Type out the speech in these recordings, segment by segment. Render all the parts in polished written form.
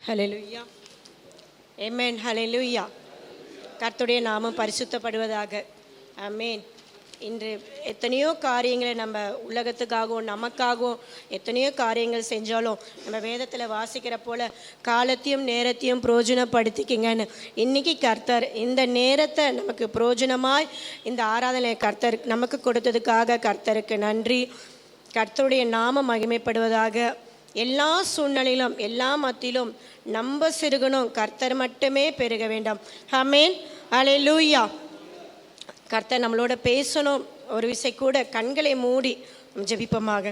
ஹல்லேலூயா. ஆமென். ஹல்லேலூயா. கர்த்தருடைய நாமம் பரிசுத்தப்படுவதாக. ஆமென். இன்று எத்தனையோ காரியங்களை நம்ம உலகத்துக்காகவும் நமக்காகவும் எத்தனையோ காரியங்கள் செஞ்சாலும் நம்ம வேதத்தில் வாசிக்கிற போல் காலத்தையும் நேரத்தையும் பிரயோஜனப்படுத்திக்கிங்கன்னு இன்றைக்கி கர்த்தர் இந்த நேரத்தை நமக்கு பிரயோஜனமாய் இந்த ஆராதனை கர்த்தர் நமக்கு கொடுத்ததுக்காக கர்த்தருக்கு நன்றி. கர்த்தருடைய நாமம் மகிமைப்படுவதாக. எல்லா சூழ்நிலையிலும் எல்லா மத்தியிலும் நம்ப சிறுகணும், கர்த்தர் மட்டுமே பெருக வேண்டாம். ஆமென். ஹல்லேலூயா. கர்த்தர் நம்மளோட பேசணும். ஒரு விசை கூட கண்களை மூடி ஜெபிப்போமாக.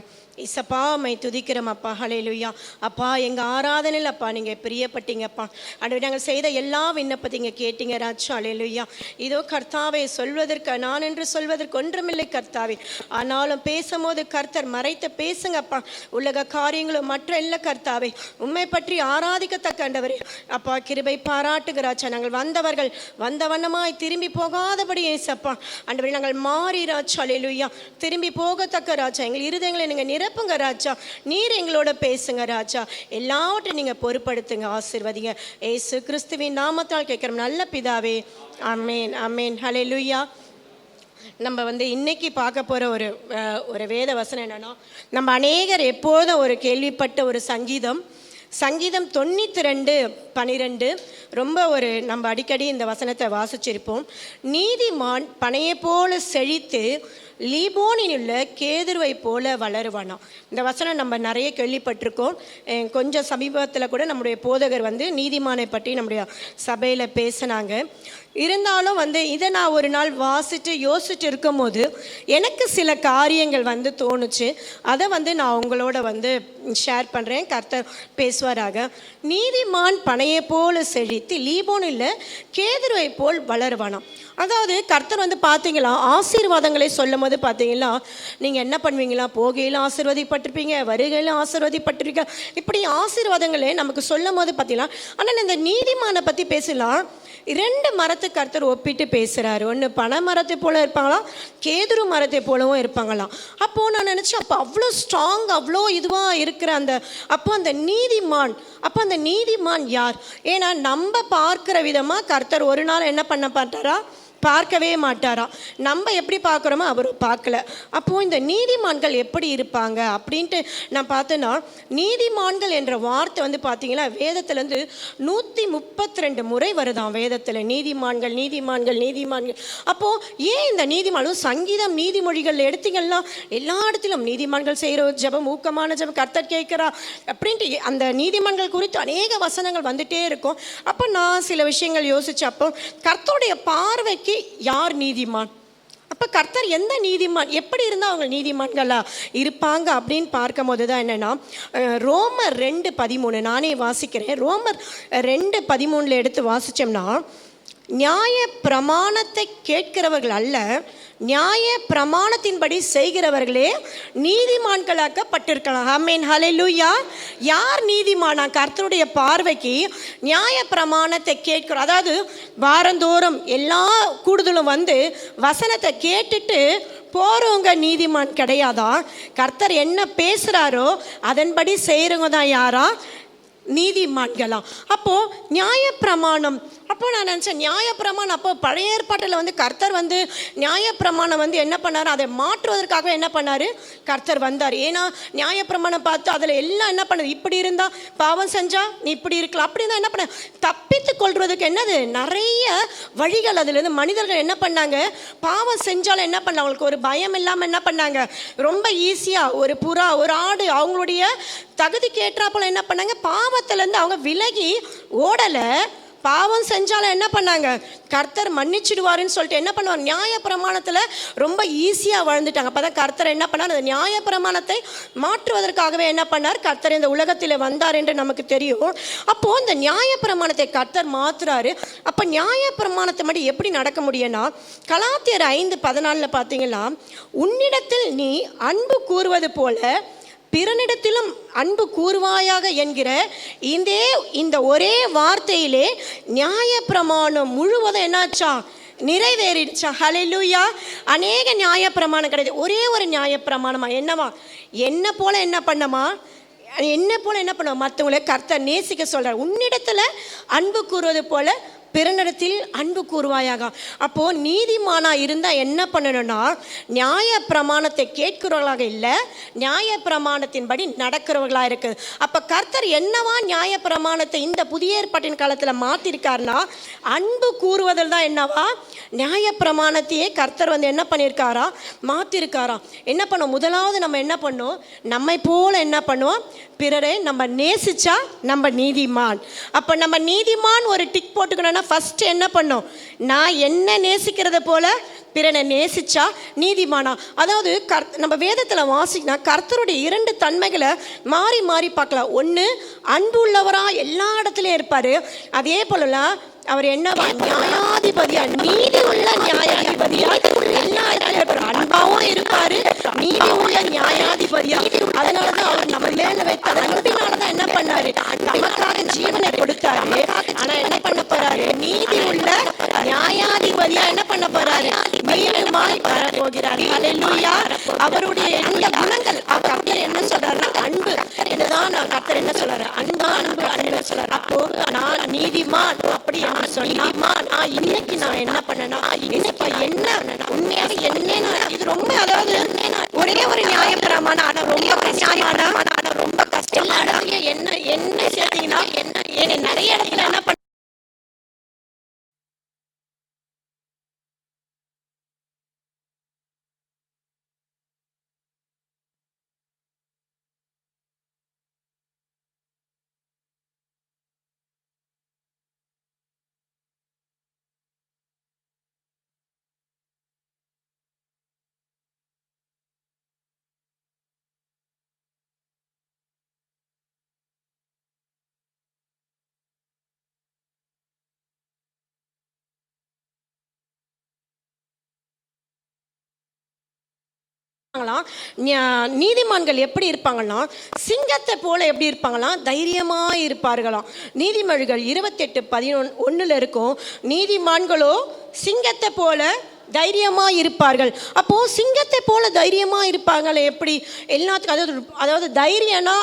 இசப்பா மை துதிக்கிறோம் அப்பா. ஹல்லேலூயா. அப்பா எங்கள் ஆராதனையில் அப்பா நீங்கள் பிரியப்பட்டீங்கப்பா. ஆண்டவரே நாங்கள் செய்த எல்லா விண்ணப்பத்தை இங்கே கேட்டீங்க ராஜா. ஹல்லேலூயா. இதோ கர்த்தாவே சொல்வதற்கு நான் என்று சொல்வதற்கு ஒன்றுமில்லை கர்த்தாவே. ஆனாலும் பேசும்போது கர்த்தர் மறைத்து பேசுங்கப்பா. உலக காரியங்களும் மற்ற எல்லா கர்த்தாவே உண்மை பற்றி ஆராதிக்கத்தக்க ஆண்டவரே அப்பா கிருபை பாராட்டுகிறாச்சா. நாங்கள் வந்தவர்கள் வந்த வண்ணமாய் திரும்பி போகாதபடி ஏசப்பா ஆண்டவரே நாங்கள் மாறி ராஜா. ஹல்லேலூயா. திரும்பி போகத்தக்க ராஜா எங்கள் இருதயங்களை நீங்கள் நிரப்புங்க ராஜா. நீர் எங்களோட பேசுங்க ராஜா. எல்லாவற்றையும் நீங்கள் பொறுப்படுத்துங்க, ஆசீர்வதிங்க. ஏசு கிறிஸ்துவின் நாமத்தால் கேட்குறோம் நல்ல பிதாவே. ஆமென். ஆமென். ஹல்லேலூயா. நம்ம இன்னைக்கு பார்க்க போகிற ஒரு வேத வசனம் என்னன்னா, நம்ம அநேகர் எப்போதும் ஒரு கேள்விப்பட்ட ஒரு சங்கீதம் 92:12 ரொம்ப நம்ம அடிக்கடி இந்த வசனத்தை வாசிச்சிருப்போம். நீதிமான் பனையை போல செழித்து லீபோனில் உள்ள கேதுருவை போல வளருவானா. இந்த வசனம் நம்ம நிறைய கேள்விப்பட்டிருக்கோம். கொஞ்சம் சமீபத்தில் கூட நம்முடைய போதகர் நீதிமானை பற்றி நம்முடைய சபையில் பேசினாங்க. இருந்தாலும் இதை நான் ஒரு நாள் வாசித்து யோசிச்சுட்டு இருக்கும் போது எனக்கு சில காரியங்கள் தோணுச்சு. அதை நான் உங்களோட ஷேர் பண்ணுறேன். கர்த்தர் பேசுவாராக. நீதிமான் பனையை போல செழித்து லீபோனில் கேதுருவை போல் வளருவானாம். அதாவது கர்த்தர் பார்த்தீங்களா ஆசீர்வாதங்களை சொல்லும் போது பார்த்தீங்களா நீங்கள் என்ன பண்ணுவீங்களா, போகையிலும் ஆசீர்வதிப்பட்டிருப்பீங்க, வருகையிலும் ஆசீர்வதிப்பட்டிருக்க, இப்படி ஆசீர்வாதங்களை நமக்கு சொல்லும் போது பார்த்தீங்களா. ஆனால் இந்த நீதிமானை பற்றி பேசலாம். 2 மரத்தை கர்த்தர் ஒப்பிட்டு பேசுகிறாரு. ஒன்று பனை மரத்தை போல இருப்பாங்களாம், கேதுரு மரத்தை போலவும் இருப்பாங்களாம். அப்போது நான் நினச்சேன், அப்போ அவ்வளோ ஸ்ட்ராங் அவ்வளோ இதுவாக இருக்கிற அந்த நீதிமான் யார்? ஏன்னா நம்ம பார்க்குற விதமாக கர்த்தர் ஒரு நாள் என்ன பண்ண மாட்டாரா, பார்க்கவே மாட்டாரா. நம்ம எப்படி பார்க்குறோமோ அவர் பார்க்கல. அப்போது இந்த நீதிமான்கள் எப்படி இருப்பாங்க அப்படின்ட்டு நான் பார்த்தேன்னா, நீதிமான்கள் என்ற வார்த்தை பார்த்தீங்கன்னா வேதத்தில் 132 முறை வருதாம் வேதத்தில். நீதிமான்கள் நீதிமான்கள் நீதிமான்கள். அப்போது ஏன் இந்த நீதிமான்கள் சங்கீதம் நீதிமொழிகள் எடுத்தீங்கன்னா எல்லா இடத்திலும் நீதிமான்கள் செய்கிற ஜெபம் ஊக்கமான ஜெபம் கர்த்தர் கேட்குறா அப்படின்ட்டு அந்த நீதிமான்கள் குறித்து அநேக வசனங்கள் வந்துட்டே இருக்கும். அப்போ நான் சில விஷயங்கள் யோசிச்சப்போ கர்த்தருடைய பார்வைக்கு யார் நீதிமான்? அப்போ கர்த்தர் எந்த நீதிமான் எப்படி இருந்தால் அவங்க நீதிமான்களா இருப்பாங்க அப்படின்னு பார்க்கும் போது தான் என்னென்னா, ரோமர் 2:13 நானே வாசிக்கிறேன். ரோமர் 2:13 எடுத்து வாசித்தோம்னா, நியாய பிரமாணத்தை கேட்கிறவர்கள் அல்ல, நியாய பிரமாணத்தின்படி செய்கிறவர்களே நீதிமான்களாக்கப்பட்டிருக்கலாம். ஆமென். ஹல்லேலூயா. யார் நீதிமானா? கர்த்தருடைய பார்வைக்கு நியாய பிரமாணத்தை கேட்கிறோம். அதாவது வாரந்தோறும் எல்லா கூடுதலும் வசனத்தை கேட்டுட்டு போகிறவங்க நீதிமான் கிடையாதான். கர்த்தர் என்ன பேசுகிறாரோ அதன்படி செய்கிறவங்க தான் யாரா? நீதிமான்களாம். அப்போது நியாயப்பிரமாணம். அப்போ நான் நினச்சேன், நியாயப்பிரமாணம் அப்போ பழைய ஏற்பாட்டில் கர்த்தர் நியாயப்பிரமாணம் என்ன பண்ணார், அதை மாற்றுவதற்காக என்ன பண்ணார், கர்த்தர் வந்தார். ஏன்னா நியாயப்பிரமாணம் பார்த்து அதில் எல்லாம் என்ன பண்ணது, இப்படி இருந்தால் பாவம் செஞ்சால் நீ இப்படி இருக்கலாம், அப்படி இருந்தால் என்ன பண்ண தப்பித்து கொள்வதுக்கு என்னது நிறைய வழிகள். அதுலேருந்து மனிதர்கள் என்ன பண்ணாங்க, பாவம் செஞ்சாலும் என்ன பண்ணாங்க, அவங்களுக்கு ஒரு பயம் இல்லாமல் என்ன பண்ணாங்க, ரொம்ப ஈஸியாக ஒரு புறா ஒரு ஆடு அவங்களுடைய தகுதிக்கு ஏற்றாப்போல் என்ன பண்ணாங்க, பாவத்திலேருந்து அவங்க விலகி ஓடலை. பாவம் செஞ்சாலும் என்ன பண்ணாங்க, கர்த்தர் மன்னிச்சிடுவாருன்னு சொல்லிட்டு என்ன பண்ணுவாங்க, நியாய பிரமாணத்தில் ரொம்ப ஈஸியாக வாழ்ந்துட்டாங்க. அப்போ தான் கர்த்தர் என்ன பண்ணார், அந்த நியாய பிரமாணத்தை மாற்றுவதற்காகவே என்ன பண்ணார், கர்த்தர் இந்த உலகத்தில் வந்தார் என்று நமக்கு தெரியும். அப்போது இந்த நியாய பிரமாணத்தை கர்த்தர் மாற்றுறாரு. அப்போ நியாய பிரமாணத்தை மட்டும் எப்படி நடக்க முடியும்னா, கலாத்தியர் 5:14 பார்த்தீங்கன்னா, உன்னிடத்தில் நீ அன்பு கூறுவது போல பிறனிடத்திலும் அன்பு கூறுவாயாக என்கிற இந்த ஒரே வார்த்தையிலே நியாயப்பிரமாணம் முழுவதும் என்னாச்சா, நிறைவேறிடுச்சா. ஹல்லேலூயா. அநேக நியாயப்பிரமாணம் கிடையாது, ஒரே ஒரு நியாயப்பிரமாணமா. என்னவா, என்ன போல என்ன பண்ணமா, என்ன போல என்ன பண்ணுவோம், மற்றவங்களை கர்த்தர் நேசிக்க சொல்கிறார். உன்னிடத்தில் அன்பு கூறுவது போல பிறனிடத்தில் அன்பு கூறுவாயாக. அப்போது நீதிமானாக இருந்தால் என்ன பண்ணணும்னா, நியாய பிரமாணத்தை கேட்கிறவர்களாக இல்லை, நியாய பிரமாணத்தின்படி நடக்கிறவர்களாக இருக்குது. அப்போ கர்த்தர் என்னவா நியாய பிரமாணத்தை இந்த புதிய ஏற்பாட்டின் காலத்தில் மாற்றிருக்காருனா, அன்பு கூறுவதில் தான் என்னவா நியாய பிரமாணத்தையே கர்த்தர் என்ன பண்ணியிருக்காரா, மாற்றிருக்காரா. என்ன பண்ணோம், முதலாவது நம்ம என்ன பண்ணோம், நம்மை போல் என்ன பண்ணுவோம், பிறரை நம்ம நேசிச்சா நம்ம நீதிமான். அப்போ நம்ம நீதிமான் ஒரு டிக் போட்டுக்கணும்னா ஃபஸ்ட்டு என்ன பண்ணோம், நான் என்ன நேசிக்கிறத போல பிறனை நேசிச்சா நீதிமானா. அதாவது நம்ம வேதத்தில் வாசிக்கினா கர்த்தருடைய 2 தன்மைகளை மாறி மாறி பார்க்கலாம். ஒன்று, அன்பு உள்ளவராக எல்லா இடத்துலையும் இருப்பார். அதே போலலாம் அவர் என்னவா நியாயாதிபதியா, நீதி உள்ள நியாயாதிபதியா எல்லா இடத்துலையும் இருப்பார். அன்பாவும் இருப்பார், நீதி உள்ள நியாயாதிபதியா. அதனாலதான் அவர் நம்ம மேல வைத்த அன்பினாலதான் என்ன பண்ணாரு, நமக்காக ஜீவனை கொடுத்தாரு. ஆனா என்ன பண்ண போறாரு, நீதி உள்ள நியாயாதிபதியா என்ன பண்ண போறாரு, மீண்டுமாய் வரப்போகிறார். ஹல்லேலூயா. அவருடைய எந்த குணங்கள் கர்த்தர் என்ன சொல்றாருன்னா அன்பு. இதுதான் கர்த்தர் என்ன சொல்றாரு, அன்பா அன்பு அன்பு சொல்றாரு. அப்போ நான் நீதிமான் அப்படி என்ன சொன்னா, இன்னைக்கு நான் என்ன பண்ணனா, இன்னைக்கு என்ன உண்மையாக என்ன, இது ரொம்ப அதாவது ஒரே ஒரு நியாயப்பிரமான ஆனா ரொம்ப நியாயமான ஆனா ரொம்ப கஷ்டம். எல்லா இடத்துலயும் என்ன என்ன சேர்த்தீங்கன்னா என்ன நிறைய இடத்துல என்ன பண்ண நீதிமான்கள் எப்படி இருப்பாங்கன்னா, சிங்கத்தை போல எப்படி இருப்பாங்களாம், தைரியமாக இருப்பார்களாம். நீதிமொழிகள் 28:11 இருக்கும், நீதிமான்களோ சிங்கத்தை போல தைரியமாக இருப்பார்கள். அப்போது சிங்கத்தை போல தைரியமாக இருப்பாங்களே எப்படி, எல்லாத்துக்கும் அதாவது தைரியம்னா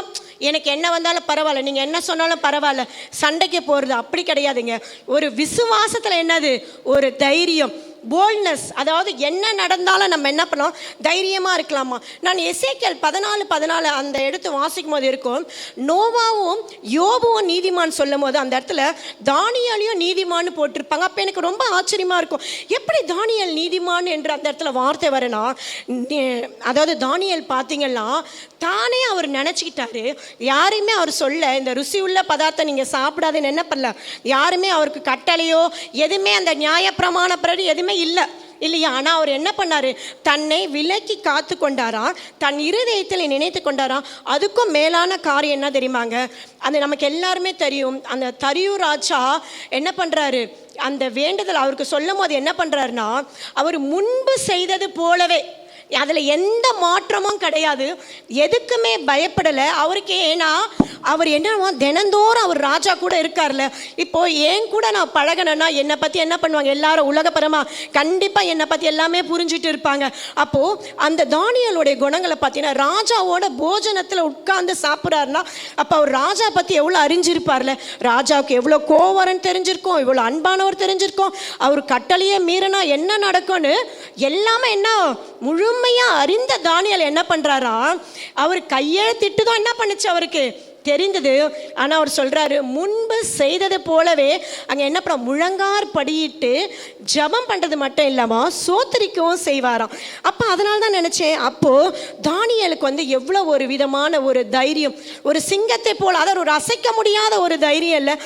எனக்கு என்ன வந்தாலும் பரவாயில்ல, நீங்கள் என்ன சொன்னாலும் பரவாயில்ல, சண்டைக்கு போகிறது அப்படி கிடையாதுங்க. ஒரு விசுவாசத்தில் என்னது, ஒரு தைரியம், போல்ட்னஸ். அதாவது என்ன நடந்தாலும் நம்ம என்ன பண்ணோம், தைரியமாக இருக்கலாமா. நான் எசேக்கியேல் 14:14 அந்த எடுத்து வாசிக்கும் போது இருக்கும், நோவாவும் யோபுவும் நீதிமான் சொல்லும் போது அந்த இடத்துல தானியேலையும் நீதிமான்னு போட்டிருப்பாங்க. அப்போ எனக்கு ரொம்ப ஆச்சரியமாக இருக்கும், எப்படி தானியேல் நீதிமான் என்று அந்த இடத்துல வார்த்தை வரனா. அதாவது தானியேல் பார்த்தீங்கன்னா தானே அவர் நினச்சிக்கிட்டாரு, யாருமே அவர் சொல்ல இந்த ருசி உள்ள பதார்த்தம் நீங்கள் சாப்பிடாதுன்னு என்ன பண்ணல, யாருமே அவருக்கு கட்டளையோ எதுவுமே அந்த நியாயப்பிரமாண பிரதி எதுவுமே இல்லை இல்லையா. ஆனால் அவர் என்ன பண்ணார், தன்னை விலக்கி காத்து கொண்டாராம், தன் இருதயத்தில் நினைத்து கொண்டாராம். அதுக்கும் மேலான காரியம் என்ன தெரியுமாங்க, அது நமக்கு எல்லாருமே தெரியும். அந்த தரியூர் ராஜா என்ன பண்ணுறாரு, அந்த வேண்டுதல் அவருக்கு சொல்லும் போது என்ன பண்ணுறாருன்னா, அவர் முன்பு செய்தது போலவே, அதில் எந்த மாற்றமும் கிடையாது, எதுக்குமே பயப்படலை அவருக்கு. ஏன்னா அவர் என்ன தினந்தோறும் அவர் ராஜா கூட இருக்கார்ல. இப்போது ஏன் கூட நான் பழகினேன்னா என்னை பற்றி என்ன பண்ணுவாங்க எல்லாரும், உலகப்பரமாக கண்டிப்பாக என்னை பற்றி எல்லாமே புரிஞ்சுட்டு இருப்பாங்க. அப்போது அந்த தானியேலுடைய குணங்களை பார்த்தீங்கன்னா, ராஜாவோட போஜனத்தில் உட்கார்ந்து சாப்பிட்றாருன்னா அப்போ அவர் ராஜா பற்றி எவ்வளோ அறிஞ்சிருப்பார்ல, ராஜாவுக்கு எவ்வளோ கோவரன் தெரிஞ்சிருக்கும், எவ்வளோ அன்பானவர் தெரிஞ்சிருக்கும், அவர் கட்டளையே மீறினா என்ன நடக்கும்னு எல்லாமே என்ன முழுமையாக அறிந்த தானியேல் என்ன பண்ணுறாரா, அவர் கையெழுத்திட்டு தான் என்ன பண்ணுச்சு அவருக்கு தெரிந்தது. ஆனால் அவர் சொல்கிறாரு, முன்பு செய்தது போலவே அங்கே என்ன பண்ண முழங்கார் படியிட்டு ஜபம் பண்ணுறது மட்டும் இல்லாமல் சோத்திரிக்கவும் செய்வாராம். அப்போ அதனால தான் நினச்சேன், அப்போது தானியேலுக்கு எவ்வளோ ஒரு விதமான ஒரு தைரியம், ஒரு சிங்கத்தை போல், அதாவது ஒரு அசைக்க முடியாத ஒரு தைரியம் இல்லை.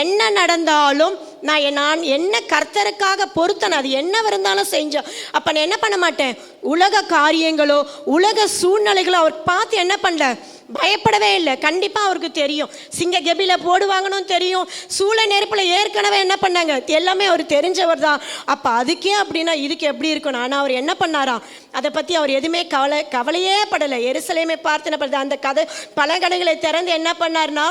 என்ன நடந்தாலும் நான் என்ன கர்த்தருக்காக பொறுத்தன, அது என்ன இருந்தாலும் செஞ்சேன். அப்போ நான் என்ன பண்ண மாட்டேன், உலக காரியங்களோ உலக சூழ்நிலைகளோ அவர் பார்த்து என்ன பண்ணல, பயப்படவே இல்லை. கண்டிப்பாக அவருக்கு தெரியும், சிங்க கெபில போடுவாங்கன்னு தெரியும், சூழ நெருப்பில் ஏற்கனவே என்ன பண்ணாங்க எல்லாமே அவர் தெரிஞ்சவர் தான். அப்போ அதுக்கே அப்படின்னா இதுக்கு எப்படி இருக்கணும். ஆனால் அவர் என்ன பண்ணாராம், அதை பற்றி அவர் எதுவுமே கவலையே படலை. எருசலேமை பார்த்து அந்த கதை பலகடைகளை திறந்து என்ன பண்ணார்னா,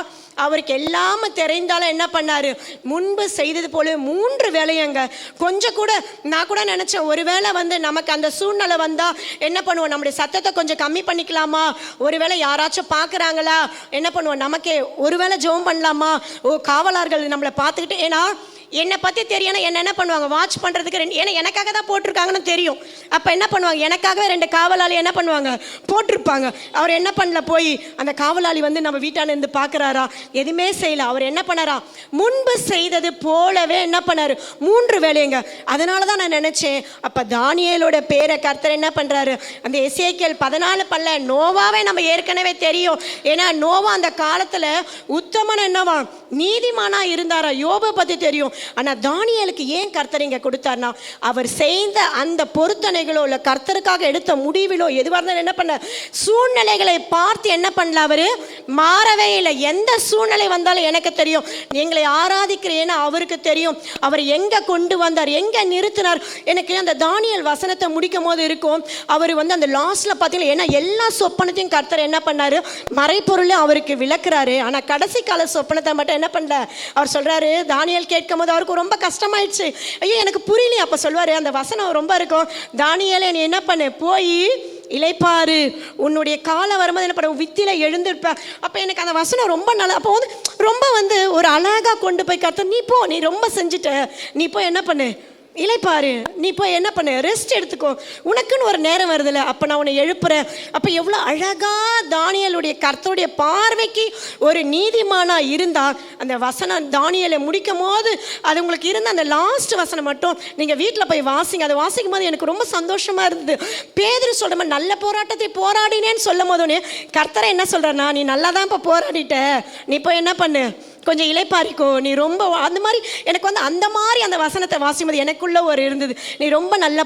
அவருக்கு எல்லாமே தெரிந்தாலும் என்ன பண்ணார், முன்பு செய்தது போல 3 வேலையங்க. கொஞ்சம் கூட நான் கூட நினச்சேன், ஒருவேளை நமக்கு அந்த சூழ்நிலை வந்தால் என்ன பண்ணுவோம், நம்முடைய சத்தத்தை கொஞ்சம் கம்மி பண்ணிக்கலாமா, ஒருவேளை யாராச்சும் பார்க்குறாங்களா என்ன பண்ணுவோம், நமக்கே ஒருவேளை ஜெபம் பண்ணலாமா, காவலார்கள் நம்மளை பார்த்துக்கிட்டு, ஏன்னா என்னை பற்றி தெரியும், என்ன பண்ணுவாங்க வாட்ச் பண்ணுறதுக்கு ஏன்னா எனக்காக தான் போட்டிருக்காங்கன்னு தெரியும். அப்போ என்ன பண்ணுவாங்க, எனக்காகவே 2 காவலாளி என்ன பண்ணுவாங்க போட்டிருப்பாங்க. அவர் என்ன பண்ணல, போய் அந்த காவலாளி வந்து நம்ம வீட்டான இருந்து பார்க்குறாரா, எதுவுமே செய்யல. அவர் என்ன பண்ணாரா, முன்பு செய்தது போலவே என்ன பண்ணார், 3 வேலைங்க. அதனால தான் நான் நினச்சேன், அப்போ தானியேலோட பேரை கர்த்தர் என்ன பண்ணுறாரு, அந்த எசேக்கியேல் 14 பல்ல நோவாவே நம்ம ஏற்கனவே தெரியும். ஏன்னா நோவா அந்த காலத்தில் உத்தமன் என்னவா நீதிமானா இருந்தாரா, யோபை பற்றி தெரியும். ஆனால் தானியேலுக்கு ஏன் கர்த்தர் இங்கே கொடுத்தார்னா, அவர் செய்த அந்த பொருத்தனைகளோ இல்லை கர்த்தருக்காக எடுத்த முடிவிலோ எதுவாக இருந்தாலும் என்ன பண்ண, சூழ்நிலைகளை பார்த்து என்ன பண்ணல, அவர் மாறவே இல்லை. எந்த சூழ்நிலை வந்தாலும் எனக்கு தெரியும், எங்களை ஆராதிக்கிறேன்னு அவருக்கு தெரியும். அவர் எங்கே கொண்டு வந்தார், எங்கே நிறுத்தினார். எனக்கு அந்த தானியேல் வசனத்தை முடிக்கும் போது இருக்கும், அவர் வந்து அந்த லாஸ்ட்டில் பார்த்தீங்கன்னா, ஏன்னா எல்லா சொப்பனத்தையும் கர்த்தர் என்ன பண்ணார், மறைப்பொருளையும் அவருக்கு விளக்குறாரு. ஆனால் கடைசி கால சொப்பனத்தை மட்டும் என்ன பண்ணல, அவர் சொல்கிறாரு, தானியேல் கேட்கும் போது அவருக்கு ரொம்ப கஷ்டமாயிடுச்சு. ஐயோ எனக்கு புரியலையே. அப்போ சொல்வார், அந்த வசனம் ரொம்ப இருக்கும், தானியேலே நீ என்ன பண்ணு, போய் இளைப்பாரு, உன்னுடைய காலம் வரும்போது என்ன பண்ண, வித்தில எழுந்திருப்ப. அப்போ எனக்கு அந்த வசனம் ரொம்ப நல்லா, அப்போ வந்து ரொம்ப வந்து ஒரு அழகாக கொண்டு போய் கர்த்தர், நீ போ, நீ ரொம்ப செஞ்சுட்ட, நீ போய் என்ன பண்ணு, இளைப்பாரு, நீ போய் என்ன பண்ணு, ரெஸ்ட் எடுத்துக்கோ, உனக்குன்னு ஒரு நேரம் வருதுல்ல, அப்போ நான் உன்னை எழுப்புறேன். அப்போ எவ்வளோ அழகா தானியேலுடைய கர்த்தருடைய பார்வைக்கு ஒரு நீதிமானாக இருந்தால், அந்த வசனம் தானியேலை முடிக்கும் போது அது உங்களுக்கு இருந்த அந்த லாஸ்ட் வசனம் மட்டும் நீங்கள் வீட்டில் போய் வாசிங்க. அதை வாசிக்கும் போது எனக்கு ரொம்ப சந்தோஷமாக இருந்தது. பேதுரு சொல்கிற மாதிரி நல்ல போராட்டத்தை போராடினேன்னு சொல்லும் போதோடனே கர்த்தரை என்ன சொல்கிறேன்னா, நீ நல்லா தான் இப்போ போராடிட்ட, நீ போய் என்ன பண்ணு, கொஞ்சம் இளைப்பாரிக்கோ, நீ ரொம்ப அந்த மாதிரி. எனக்கு வந்து அந்த மாதிரி அந்த வசனத்தை வாசிக்கும்போது எனக்குள்ள ஒரு இருந்தது, நீ ரொம்ப நல்ல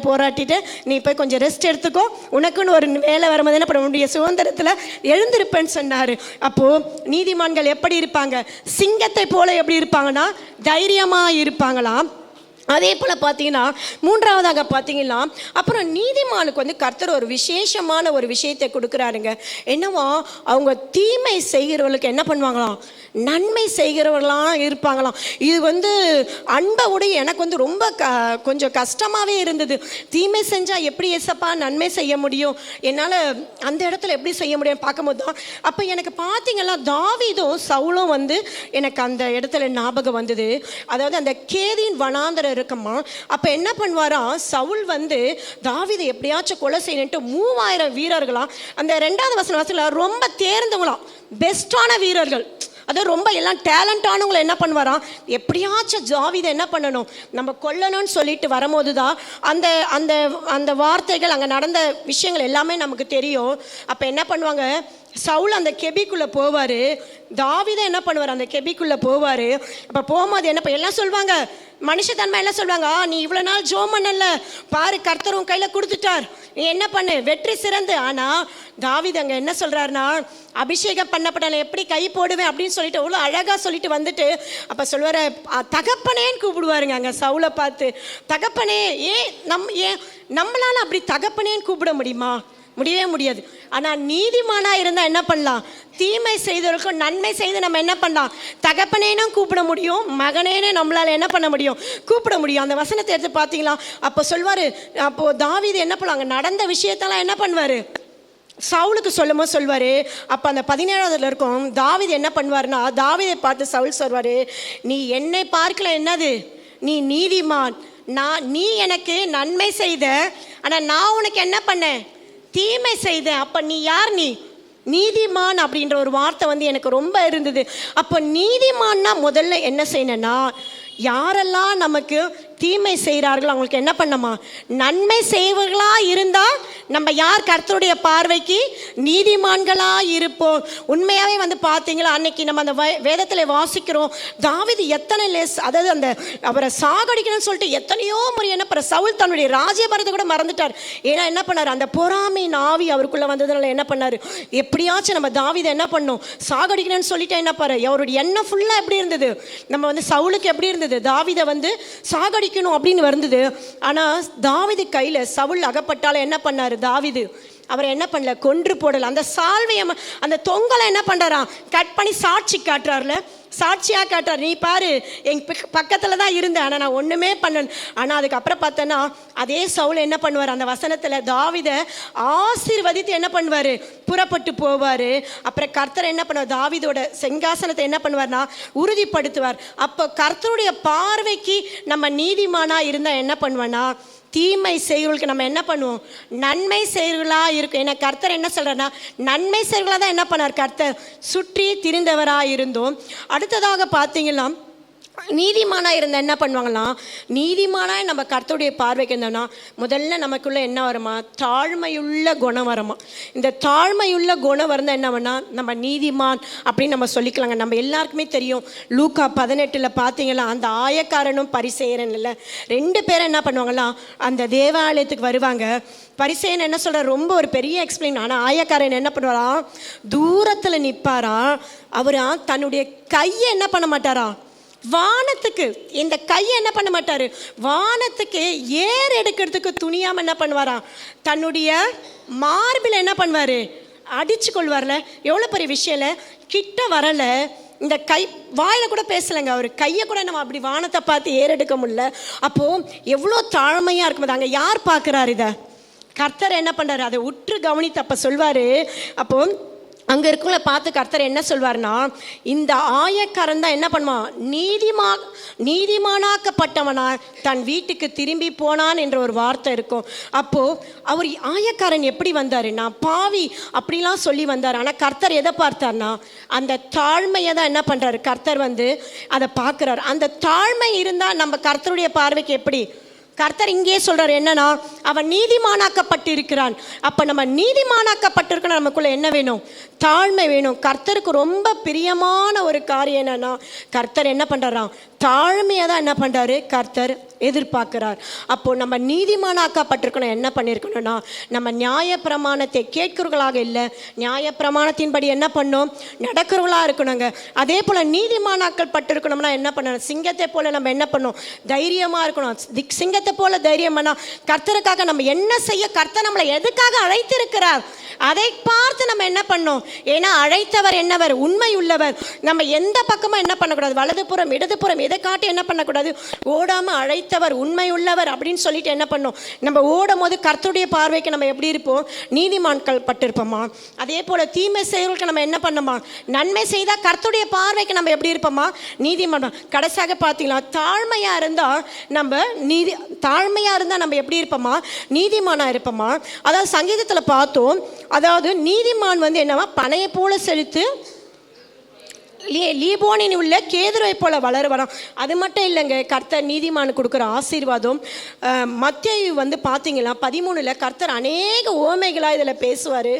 போராட்டிட்டு நீ போய் கொஞ்சம் ரெஸ்ட் எடுத்துக்கோ, உனக்குன்னு ஒரு வேலை வரும்போது என்ன பண்ண, உன்னுடைய சுதந்திரத்தில் எழுந்திருப்பேன்னு சொன்னார். அப்போது நீதிமான்கள் எப்படி இருப்பாங்க, சிங்கத்தை போல எப்படி இருப்பாங்கன்னா தைரியமாக இருப்பாங்களாம். அதே போல் பார்த்தீங்கன்னா 3வதாக பார்த்தீங்கன்னா, அப்புறம் நீதிமானுக்கு வந்து கர்த்தர் ஒரு விசேஷமான ஒரு விஷயத்தை கொடுக்குறாருங்க. என்னவோ அவங்க தீமை செய்கிறவர்களுக்கு என்ன பண்ணுவாங்களாம், நன்மை செய்கிறவர்களாம் இருப்பாங்களாம். இது வந்து அன்பை உடைய எனக்கு வந்து ரொம்ப கொஞ்சம் கஷ்டமாகவே இருந்தது. தீமை செஞ்சால் எப்படி ஏசப்பா நன்மை செய்ய முடியும், என்னால் அந்த இடத்துல எப்படி செய்ய முடியும் பார்க்கும்போது தான், அப்போ எனக்கு பார்த்தீங்கன்னா தாவீதும் சவுலும் வந்து எனக்கு அந்த இடத்துல ஞாபகம் வந்தது. அதாவது அந்த கேதின் வனாந்தரம் இருக்குமா, அப்போ என்ன பண்ணுவாரா, சவுல் வந்து தாவீதை எப்படியாச்சும் கொலை செய்யணுன்ட்டு 3000 வீரர்களாம், அந்த 2வது வசனம் ரொம்ப தேர்ந்தவங்களாம், பெஸ்டான வீரர்கள், அது ரொம்ப எல்லாம் டேலண்டானவங்களை என்ன பண்ணுவாராம், எப்படியாச்சும் தாவீதை என்ன பண்ணணும், நம்ம கொல்லணும்னு சொல்லிட்டு வரும்போது தான் அந்த அந்த அந்த வார்த்தைகள், அங்கே நடந்த விஷயங்கள் எல்லாமே நமக்கு தெரியும். அப்போ என்ன பண்ணுவாங்க, சவுல் அந்த கெபிக்குள்ளே போவார், தாவீதை என்ன பண்ணுவார், அந்த கெபிக்குள்ளே போவார். அப்போ போகும்போது என்ன எல்லாம் சொல்லுவாங்க, மனுஷத்தன்மை எல்லாம் சொல்லுவாங்க, நீ இவ்வளோ நாள் ஜோம் பண்ணல பாரு, கர்த்தர் உன் கையில் கொடுத்துட்டார், நீ என்ன பண்ணு, வெற்றி சிறந்து. ஆனால் தாவீது அங்கே என்ன சொல்கிறாருன்னா, அபிஷேகம் பண்ணப்பட்ட எப்படி கை போடுவேன் அப்படின்னு சொல்லிட்டு அவ்வளோ அழகாக சொல்லிட்டு வந்துட்டு, அப்போ சொல்லுவார், தகப்பனேன்னு கூப்பிடுவாருங்க அங்கே சவுலை பார்த்து, தகப்பனே. ஏன் நம்மளால் அப்படி தகப்பனேன்னு கூப்பிட முடியுமா, முடியவே முடியாது. ஆனால் நீதிமானாக இருந்தால் என்ன பண்ணலாம், தீமை செய்தவர்களுக்கும் நன்மை செய்து நம்ம என்ன பண்ணலாம், தகப்பனேனும் கூப்பிட முடியும், மகனேனே நம்மளால் என்ன பண்ண முடியும், கூப்பிட முடியும். அந்த வசனத்தை எடுத்து பார்த்தீங்களா, அப்போ சொல்வார், அப்போது தாவீது என்ன பண்ணுவாங்க, நடந்த விஷயத்தெல்லாம் என்ன பண்ணுவார், சவுலுக்கு சொல்லும் போது சொல்வார். அப்போ அந்த 17வதுல இருக்கும், தாவீது என்ன பண்ணுவார்னா, தாவீதை பார்த்து சவுல் சொல்வார், நீ என்னை பார்க்கல, என்னது நீ நீதிமான், நீ எனக்கு நன்மை செய்த, ஆனால் நான் உனக்கு என்ன பண்ணேன், தீமை செய்தேன். அப்போ நீ யார், நீ நீதிமான் அப்படின்ற ஒரு வார்த்தை வந்து எனக்கு ரொம்ப இருந்தது. அப்போ நீதிமான்னா முதல்ல என்ன செய்யணும்னா, யாரெல்லாம் நமக்கு தீமை செய்கிறார்களோ அவங்களுக்கு என்ன பண்ணமா, நன்மை செய்வர்களாக இருந்தால் நம்ம யார், கர்த்தருடைய பார்வைக்கு நீதிமான்களாக இருப்போம். உண்மையாகவே வந்து பார்த்தீங்களா, அன்னைக்கு நம்ம அந்த வேதத்தில் வாசிக்கிறோம், தாவீது எத்தனை அதாவது அந்த அவரை சாகடிக்கணும்னு சொல்லிட்டு எத்தனையோ முறை என்ன பண்ண, சவுல் தன்னுடைய ராஜ்யபாரத்தை கூட மறந்துட்டார். ஏன்னா என்ன பண்ணார், அந்த பொறாமையின் ஆவி அவருக்குள்ளே வந்ததுனால என்ன பண்ணார், எப்படியாச்சும் நம்ம தாவீதை என்ன பண்ணோம், சாகடிக்கணும்னு சொல்லிட்டு என்ன பாரு, அவருடைய எண்ணம் ஃபுல்லாக எப்படி இருந்தது, நம்ம வந்து சவுலுக்கு எப்படி இருந்தது, தாவீதை வந்து சாகடிக்கணும் அப்படின்னு வந்தது. ஆனால் தாவீது கையில் சவுல் அகப்பட்டால என்ன பண்ணார், தாவீது அவரை என்ன பண்ணல, கொன்று போடல. அந்த சால்வையை அந்த தொங்கலை என்ன பண்ணுறாராம், கட் பண்ணி சாட்சி காட்டுறாருல, சாட்சியாக காட்டுறார். நீ பாரு, எங்கள் பக்கத்தில் தான் இருந்தேன், ஆனால் நான் ஒன்றுமே பண்ணேன். ஆனால் அதுக்கப்புறம் பார்த்தோன்னா அதே சவுல் என்ன பண்ணுவார், அந்த வசனத்தில் தாவீதை ஆசீர்வதித்து என்ன பண்ணுவார், புறப்பட்டு போவார். அப்புறம் கர்த்தர் என்ன பண்ணுவார், தாவீதோட சிங்காசனத்தை என்ன பண்ணுவார்னா உறுதிப்படுத்துவார். அப்போ கர்த்தருடைய பார்வைக்கு நம்ம நீதிமானாக இருந்தால் என்ன பண்ணுவேன்னா, தீமை செய்கிறவர்களுக்கு நம்ம என்ன பண்ணுவோம், நன்மை செய்கிறவர்களாக இருக்கும். ஏன்னா கர்த்தர் என்ன சொல்கிறேன்னா, நன்மை செய்கிறவர்களாக தான் என்ன பண்ணார் கர்த்தர், சுற்றி திரிந்தவராக இருந்தோம். அடுத்ததாக பார்த்தீங்கன்னா நீதிமானாக இருந்தால் என்ன பண்ணுவாங்களாம், நீதிமானாக நம்ம கர்த்தருடைய பார்வைக்கு இருந்தோம்னா முதல்ல நமக்குள்ளே என்ன வருமா, தாழ்மையுள்ள குணம் வருமா. இந்த தாழ்மையுள்ள குணம் வருந்தால் என்ன பண்ணால் நம்ம நீதிமான் அப்படின்னு நம்ம சொல்லிக்கலாங்க. நம்ம எல்லாருக்குமே தெரியும், லூக்கா 18 பார்த்தீங்களா, அந்த ஆயக்காரனும் பரிசேயரன் இல்லை, 2 பேரும் என்ன பண்ணுவாங்களாம், அந்த தேவாலயத்துக்கு வருவாங்க. பரிசேயன் என்ன சொல்கிற, ரொம்ப ஒரு பெரிய எக்ஸ்பிளைன். ஆனால் ஆயக்காரன் என்ன பண்ணுவாராம், தூரத்தில் நிற்பாரா. அவரா தன்னுடைய கையை என்ன பண்ண மாட்டாரா, வானத்துக்கு, இந்த கையை என்ன பண்ண மாட்டார், வானத்துக்கு ஏர் எடுக்கிறதுக்கு துணியாமல் என்ன பண்ணுவாராம், தன்னுடைய மார்பில் என்ன பண்ணுவார், அடிச்சு கொள்வார்ல. எவ்வளோ பெரிய விஷயம் இல்லை, கிட்ட வரலை, இந்த கை வாயில் கூட பேசலைங்க, அவர் கையை கூட நம்ம அப்படி வானத்தை பார்த்து ஏறெடுக்க முடியல. அப்போது எவ்வளோ தாழ்மையாக இருக்கும். அங்கே யார் பார்க்குறாரு இதை, கர்த்தர் என்ன பண்ணுறாரு, அதை உற்று கவனித்து அப்போ சொல்வார். அப்போது அங்கே இருக்கவங்கள பார்த்து கர்த்தர் என்ன சொல்வார்னா, இந்த ஆயக்காரன் தான் என்ன பண்ணுவான், நீதிமானாக்கப்பட்டவனா தன் வீட்டுக்கு திரும்பி போனான் என்ற ஒரு வார்த்தை இருக்கும். அப்போது அவர் ஆயக்காரன் எப்படி வந்தார், நான் பாவி அப்படிலாம் சொல்லி வந்தார். ஆனால் கர்த்தர் எதை பார்த்தார்னா, அந்த தாழ்மையை தான் என்ன பண்ணுறாரு கர்த்தர் அதை பார்க்குறாரு. அந்த தாழ்மை இருந்தால் நம்ம கர்த்தருடைய பார்வைக்கு எப்படி, கர்த்தர் இங்கே சொல்றாரு என்னன்னா, அவன் நீதிமானாக்கப்பட்டு இருக்கிறான். அப்ப நம்ம நீதிமானாக்கப்பட்டிருக்கணும், நமக்குள்ள என்ன வேணும், தாழ்மை வேணும். கர்த்தருக்கு ரொம்ப பிரியமான ஒரு காரியம் என்னன்னா, கர்த்தர் என்ன பண்றாராம், தாழ்மையை தான் என்ன பண்றாரு கர்த்தர் எதிர்பார்க்கிறார். அப்போ நம்ம நீதிமானாக்கப்பட்டிருக்கணும், என்ன பண்ணியிருக்கணும்னா, நம்ம நியாயப்பிரமாணத்தை கேட்கிறவர்களாக இல்லை, நியாயப்பிரமாணத்தின்படி என்ன பண்ணோம், நடக்கிறவர்களாக இருக்கணுங்க. அதே போல் நீதிமானாக்கள் பட்டிருக்கணும்னா என்ன பண்ணணும், சிங்கத்தை போல் நம்ம என்ன பண்ணோம், தைரியமாக இருக்கணும். சிங்கத்தை போல தைரியம்னா கர்த்தருக்காக நம்ம என்ன செய்ய, கர்த்தர் நம்மளை எதுக்காக அழைத்திருக்கிறார் அதை பார்த்து நம்ம என்ன பண்ணோம். ஏன்னா அழைத்தவர் என்னவர், உண்மை உள்ளவர். நம்ம எந்த பக்கமும் என்ன பண்ணக்கூடாது, வலதுபுறம் இடதுபுறம் எதை காட்டி என்ன பண்ணக்கூடாது, ஓடாமல் அழைத்தவர் உண்மை உள்ளவர் அப்படின்னு சொல்லிட்டு என்ன பண்ணோம், நம்ம ஓடும் போது கர்த்தருடைய பார்வைக்கு நம்ம எப்படி இருப்போம், நீதிமான்கள் பட்டிருப்போமா. அதே போல் தீமை செய்வர்களுக்கு நம்ம என்ன பண்ணோமா, நன்மை செய்தால் கர்த்தருடைய பார்வைக்கு நம்ம எப்படி இருப்போமா, நீதிமான். கடைசியாக பார்த்தீங்களா, தாழ்மையாக இருந்தால் நம்ம எப்படி இருப்போமா, நீதிமானாக இருப்போமா. அதாவது சங்கீதத்தில் பார்த்தோம், அதாவது நீதிமான் என்னவா, பனையை போல செலுத்து லீபோனின் உள்ள கேதுரை போல வளருவாராம். அது மட்டும் இல்லைங்க, கர்த்தர் நீதிமான் கொடுக்குற ஆசீர்வாதம். மத்தேயு பார்த்தீங்களா 13 கர்த்தர் அநேக ஓமைகளாக இதில் பேசுவார்.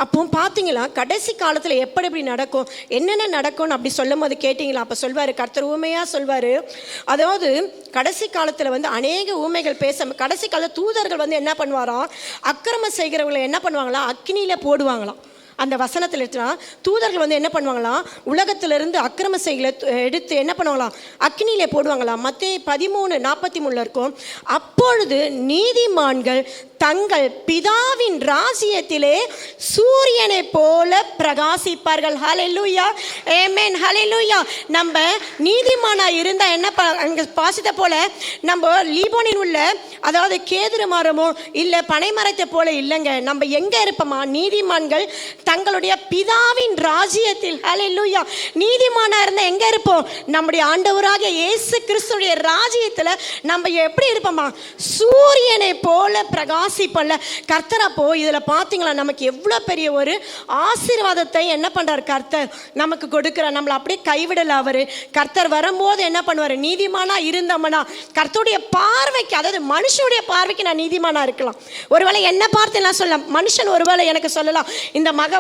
அப்போ பார்த்தீங்களா கடைசி காலத்தில் எப்படி நடக்கும், என்னென்ன நடக்கும்னு அப்படி சொல்லும் போது கேட்டிங்களா, அப்போ சொல்வார் கர்த்தர் ஊமையாக சொல்வார். அதாவது கடைசி காலத்தில் அநேக ஊமைகள் பேச, கடைசி காலத்தில் தூதர்கள் என்ன பண்ணுவாராம், அக்கிரமம் செய்கிறவங்களை என்ன பண்ணுவாங்களாம், அக்கினியில் போடுவாங்களாம். அந்த வசனத்தில் எடுத்துனா தூதர்கள் என்ன பண்ணுவாங்களாம், உலகத்திலிருந்து அக்கிரம செய்களை எடுத்து என்ன பண்ணுவாங்களாம், அக்னியிலே போடுவாங்களாம். மத்தேயு 13:43 இருக்கும். அப்பொழுது நீதிமான்கள் தங்கள் பிதாவின் ராஜ்யத்திலே சூரியனை போல பிரகாசிப்பார்கள். ஹல்லேலூயா, ஆமென், ஹல்லேலூயா. நம்ம நீதிமானா இருந்தால் என்ன அங்கே பாசித்த போல நம்ம லீபோனில் உள்ள, அதாவது கேதுரு மரமோ இல்லை பனை மரத்தை போல இல்லைங்க. நம்ம எங்கே இருப்போமா, நீதிமான்கள் தங்களுடைய பிதாவின் ராஜ்யத்தில். ஹல்லேலூயா. நீதிமானா இருந்தால் எங்கே இருப்போம், நம்முடைய ஆண்டவராகிய இயேசு கிறிஸ்துடைய ராஜ்யத்தில் நம்ம எப்படி இருப்போமா, சூரியனை போல பிரகாசிப்பல்ல கர்த்தர். அப்போ இதில் பார்த்தீங்களா, நமக்கு எவ்வளோ பெரிய ஒரு ஆசீர்வாதத்தை என்ன பண்ணுறார் கர்த்தர் நமக்கு கொடுக்குறார். நம்மளை அப்படியே கைவிடல அவர். கர்த்தர் வரும்போது என்ன பண்ணுவார், நீதிமானா இருந்தோம்னா கர்த்தருடைய பார்வைக்கு, அதாவது மனுஷனுடைய பார்வைக்கு நான் நீதிமானா இருக்கலாம். ஒருவேளை என்ன பார்த்து நான் சொல்லலாம், மனுஷன் ஒருவேளை எனக்கு சொல்லலாம், இந்த மகன்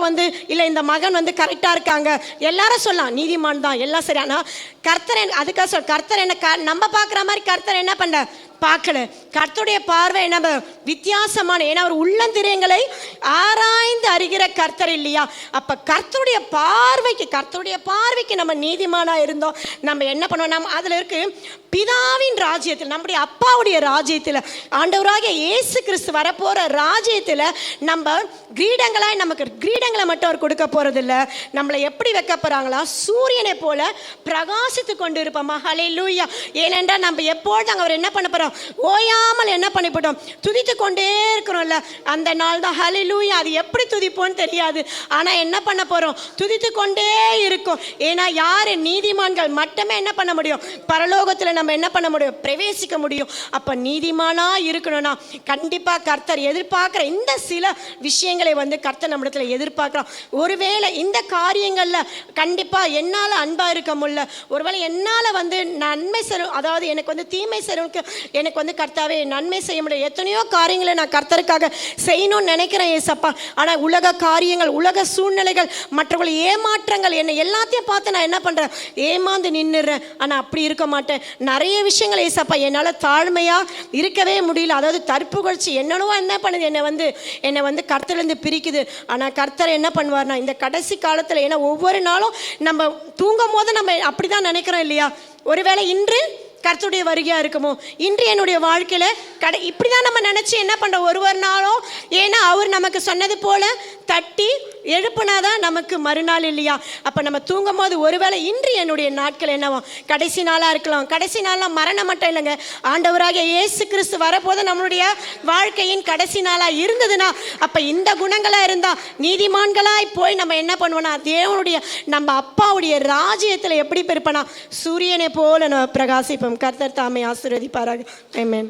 இல்லை இந்த மகன் கரெக்டாக இருக்காங்க, எல்லாரும் சொல்லலாம் நீதிமான் தான், எல்லாம் சரி. ஆனால் கர்த்தர் அதுக்காக கர்த்தர் என்ன நம்ம பார்க்குற மாதிரி கர்த்தர் என்ன பண்ண பார்க்கல. கர்த்தருடைய பார்வை நம்ம வித்தியாசமான, ஏன்னா அவர் உள்ளந்திரியங்களை ஆராய்ந்து அறிகிற கர்த்தர் இல்லையா? அப்ப கர்த்தருடைய பார்வைக்கு நம்ம நீதிமானா இருந்தோம். நம்ம என்ன பண்ணுவோம்? நம்ம அதுல இருக்கு பிதாவின் ராஜ்யத்தில், நம்முடைய அப்பாவுடைய ராஜ்யத்தில், ஆண்டவராகிய இயேசு கிறிஸ்து வரப்போற ராஜ்யத்தில் நம்ம கிரீடங்களாய், நமக்கு கிரீடங்களை மட்டும் அவர் கொடுக்க போறதில்ல. நம்மளை எப்படி வைக்க போறாங்களா? சூரியனை போல பிரகாசித்து கொண்டு இருப்போமா. ஹல்லேலூயா. ஏனென்றால் நம்ம எப்பொழுதும் அவர் என்ன பண்ண போறோம்? ஓயாமல் என்ன பண்ணிவிட்டோம்? துதித்து கொண்டே இருக்கிறோம்ல, அந்த நாள் தான் ஹல்லேலூயா. அது எப்படி துதிப்போன்னு தெரியாது, ஆனா என்ன பண்ண போறோம்? துதித்து கொண்டே இருக்கும். ஏன்னா யாரு? நீதிமான்கள் மட்டுமே என்ன பண்ண முடியும்? பரலோகத்தில் நம்ம என்ன பண்ண முடியும்? பிரவேசிக்க முடியும். அப்ப நீதிமானா இருக்கணும்னா கண்டிப்பா கர்த்தர் எதிர்பார்க்கிற இந்த சில விஷயங்களை கர்த்தர் நம்மிடத்துல எதிர்பார்க்கிறான். ஒருவேளை இந்த காரியங்கள்ல கண்டிப்பா என்னால அன்பா இருக்க முடியல, ஒருவேளை என்னால நன்மை செய்யும், அதாவது எனக்கு தீமை செய்யறவனுக்கு எனக்கு கர்த்தாவே நன்மை செய்ய முடியும். எத்தனையோ காரியங்களை நான் கர்த்தருக்காக செய்யணும்னு நினைக்கிறேன் ஏசப்பா. ஆனா உலக காரியங்கள், உலக சூழ்நிலைகள், மற்றவர்கள் ஏமாற்றங்கள், என்னை எல்லாத்தையும் பார்த்து நான் என்ன பண்றேன்? ஏமாந்து நின்னுறேன். ஆனா அப்படி இருக்க மாட்டேன். நிறைய விஷயங்கள் ஏசப்பா என்னால் தாழ்மையாக இருக்கவே முடியல. அதாவது தற்புகழ்ச்சி என்னென்னவோ என்ன பண்ணுது, என்னை கர்த்தர்லேருந்து பிரிக்குது. ஆனால் கர்த்தர் என்ன பண்ணுவார்னா இந்த கடைசி காலத்தில், ஏன்னா ஒவ்வொரு நாளும் நம்ம தூங்கும் போது நம்ம அப்படி தான் நினைக்கிறோம் இல்லையா? ஒருவேளை இன்று கர்த்தருடைய வருகையாக இருக்குமோ, இன்று என்னுடைய வாழ்க்கையில் இப்படி தான் நம்ம நினச்சி என்ன பண்ணுறோம் ஒவ்வொரு நாளும். ஏன்னா அவர் நமக்கு சொன்னது போல தட்டி எழுப்புனாதான் நமக்கு மறுநாள் இல்லையா? அப்போ நம்ம தூங்கும் போது ஒருவேளை இன்று என்னுடைய நாட்கள் என்னவோ கடைசி நாளாக இருக்கலாம். கடைசி நாளாக மரணம் மட்டும் இல்லைங்க, ஆண்டவராகிய இயேசு கிறிஸ்து வரப்போது நம்மளுடைய வாழ்க்கையின் கடைசி நாளாக இருந்ததுன்னா, அப்போ இந்த குணங்களாக இருந்தால் நீதிமான்களாய் போய் நம்ம என்ன பண்ணுவோம்னா தேவனுடைய, நம்ம அப்பாவுடைய ராஜ்யத்தில் எப்படி பெருப்பனா சூரியனை போல நம்ம பிரகாசிப்போம். கர்த்தர் தாமே ஆசீர்வதிப்பாராக. ஆமென்.